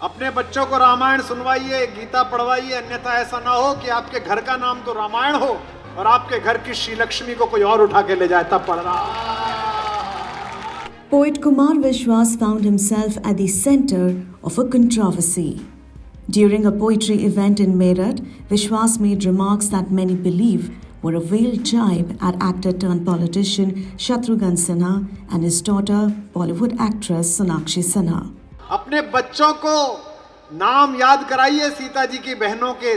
अपने बच्चों को रामायण सुनवाइए, गीता पढ़वाइए, अन्यथा ऐसा ना हो कि आपके घर का नाम तो रामायण हो और आपके घर की श्री लक्ष्मी को कोई और उठा के ले जाए, तब पढ़ रहा। Poet Kumar Vishwas found himself at the center of a controversy. During a poetry event in Meerut, Vishwas made remarks that many believe were a veiled jibe at actor turned politician Shatrughan Sinha and his daughter, Bollywood actress Sonakshi Sinha. अपने बच्चों को नाम याद कराइए, सीता जी की बहनों के,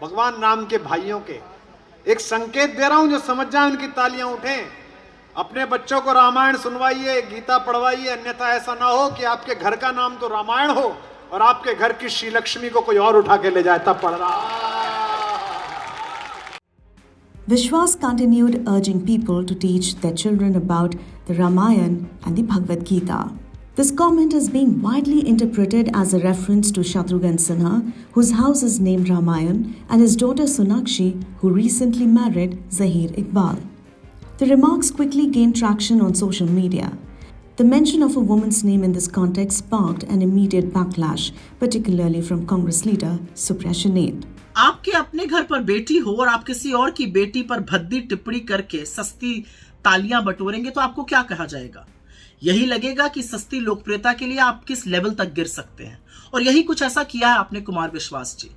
भगवान राम के भाइयों के। एक संकेत दे रहा हूं, जो समझ जाए उनकी तालियां उठें। अपने बच्चों को रामायण सुनवाइए, गीता पढ़वाइए, अन्यथा ऐसा ना हो कि आपके घर का नाम तो रामायण हो और आपके घर की श्री लक्ष्मी को कोई और उठा के ले जाए, तब पढ़ रहा। Vishwas continued urging people to teach their children about the Ramayana and the Bhagavad Gita. This comment is being widely interpreted as a reference to Shatrughan Sinha, whose house is named Ramayan, and his daughter Sonakshi, who recently married Zahir Iqbal. The remarks quickly gained traction on social media. The mention of a woman's name in this context sparked an immediate backlash, particularly from Congress leader Supriya Shined. आपके अपने घर पर बेटी हो और आप किसी और की बेटी पर भद्दी टिप्पणी करके सस्ती तालियां बटोरेंगे तो आपको क्या कहा जाएगा? यही लगेगा कि सस्ती लोकप्रियता के लिए आप किस लेवल तक गिर सकते हैं। और यही कुछ ऐसा किया है आपने कुमार विश्वास जी।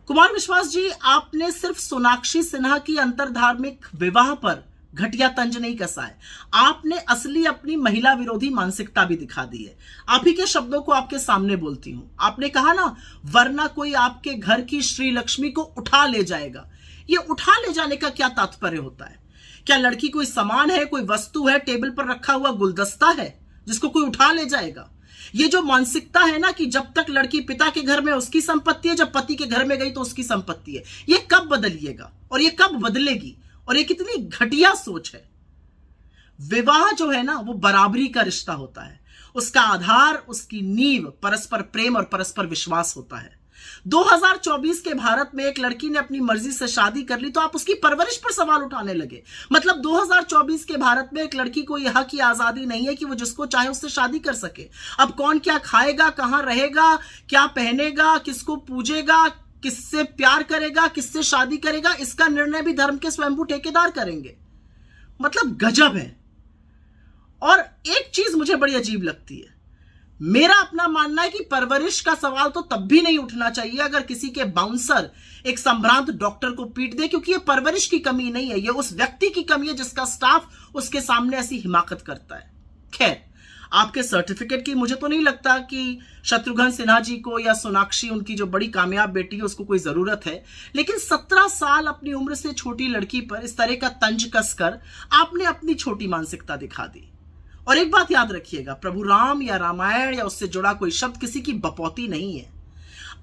कुमार विश्वास जी, आपने सिर्फ सोनाक्षी सिन्हा की अंतरधार्मिक विवाह पर घटिया तंज नहीं कसा है, आपने असली अपनी महिला विरोधी मानसिकता भी दिखा दी है। आप ही के शब्दों को आपके सामने बोलती हूं। आपने कहा ना, वरना कोई आपके घर की श्री लक्ष्मी को उठा ले जाएगा। ये उठा ले जाने का क्या तात्पर्य होता है? क्या लड़की कोई सामान है, कोई वस्तु है, टेबल पर रखा हुआ गुलदस्ता है जिसको कोई उठा ले जाएगा? ये जो मानसिकता है ना कि जब तक लड़की पिता के घर में उसकी संपत्ति है, जब पति के घर में गई तो उसकी संपत्ति है, ये कब बदलिएगा और ये कब बदलेगी? और ये कितनी घटिया सोच है। विवाह जो है ना, वो बराबरी का रिश्ता होता है। उसका आधार, उसकी नींव परस्पर प्रेम और परस्पर विश्वास होता है। 2024 के भारत में एक लड़की ने अपनी मर्जी से शादी कर ली तो आप उसकी परवरिश पर सवाल उठाने लगे। मतलब 2024 के भारत में एक लड़की को यह की आजादी नहीं है कि वो जिसको चाहे उससे शादी कर सके। अब कौन क्या खाएगा, कहां रहेगा, क्या पहनेगा, किसको पूजेगा, किससे प्यार करेगा, किससे शादी करेगा, इसका निर्णय भी धर्म के स्वयंभू ठेकेदार करेंगे। मतलब गजब है। और एक चीज मुझे बड़ी अजीब लगती है, मेरा अपना मानना है कि परवरिश का सवाल तो तब भी नहीं उठना चाहिए अगर किसी के बाउंसर एक संभ्रांत डॉक्टर को पीट दे, क्योंकि ये परवरिश की कमी नहीं है, ये उस व्यक्ति की कमी है जिसका स्टाफ उसके सामने ऐसी हिमाकत करता है। खैर, आपके सर्टिफिकेट की मुझे तो नहीं लगता कि शत्रुघ्न सिन्हा जी को या सोनाक्षी, उनकी जो बड़ी कामयाब बेटी है, उसको कोई जरूरत है। लेकिन 17 साल अपनी उम्र से छोटी लड़की पर इस तरह का तंज कसकर आपने अपनी छोटी मानसिकता दिखा दी। और एक बात याद रखिएगा, प्रभु राम या रामायण या उससे जुड़ा कोई शब्द किसी की बपौती नहीं है।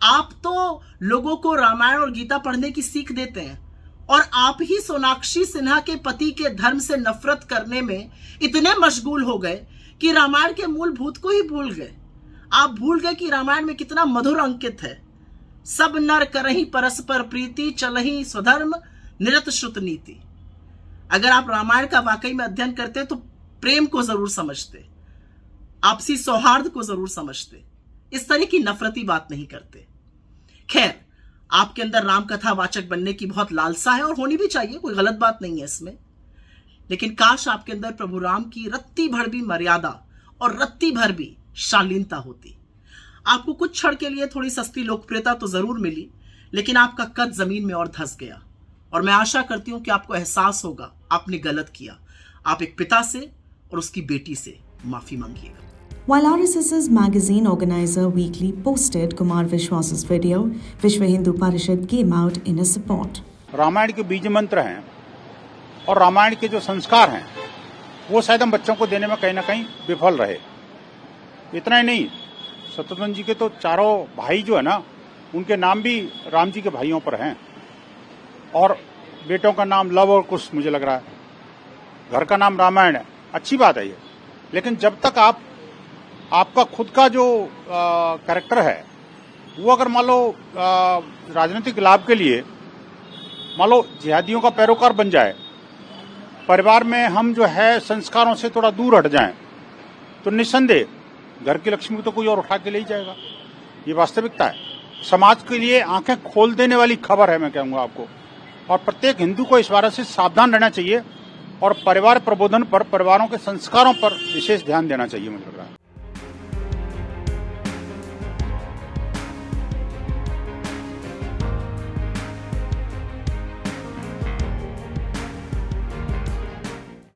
आप तो लोगों को रामायण और गीता पढ़ने की सीख देते हैं और आप ही सोनाक्षी सिन्हा के पति के धर्म से नफरत करने में इतने मशगूल हो गए कि रामायण के मूलभूत को ही भूल गए। आप भूल गए कि रामायण में कितना मधुर अंकित है, सब नर करहि परस्पर प्रीति, चलहि स्वधर्म निरत श्रुत नीति। अगर आप रामायण का वाकई में अध्ययन करते तो प्रेम को जरूर समझते, आपसी सौहार्द को जरूर समझते, इस तरह की नफरती बात नहीं करते। खैर, आपके अंदर राम कथा वाचक बनने की बहुत लालसा है और होनी भी चाहिए, कोई गलत बात नहीं है इसमें। लेकिन काश आपके अंदर प्रभु राम की रत्ती भर भी मर्यादा और रत्ती भर भी शालीनता होती। आपको कुछ क्षण के लिए थोड़ी सस्ती लोकप्रियता तो जरूर मिली, लेकिन आपका कद जमीन में और धंस गया। और मैं आशा करती हूं कि आपको एहसास होगा आपने गलत किया। आप एक पिता से और उसकी बेटी से माफी मांगिएगा। While RSS's magazine organizer weekly posted Kumar Vishwas's video, Vishwa Hindu Parishad came out in his support. Ramayan के बीज मंत्र हैं और रामायण के जो संस्कार हैं वो शायद हम बच्चों को देने में कहीं ना कहीं विफल रहे। इतना ही नहीं, शत्रुघ्न जी के तो चारों भाई जो है ना, उनके नाम भी राम जी के भाइयों पर हैं और बेटों का नाम लव और कुश मुझे लग रहा है, घर का नाम रामायण है। अच्छी बात है ये, लेकिन जब तक आपका खुद का जो कैरेक्टर है वो अगर मान लो राजनीतिक लाभ के लिए मान लो जिहादियों का पैरोकार बन जाए, परिवार में हम जो है संस्कारों से थोड़ा दूर हट जाएं, तो निस्संदेह घर की लक्ष्मी को तो कोई और उठा के ले ही जाएगा। ये वास्तविकता है। समाज के लिए आंखें खोल देने वाली खबर है, मैं कहूंगा आपको। और प्रत्येक हिंदू को इस बात से सावधान रहना चाहिए और परिवार प्रबोधन पर, परिवारों के संस्कारों पर विशेष ध्यान देना चाहिए, मुझे लगता है।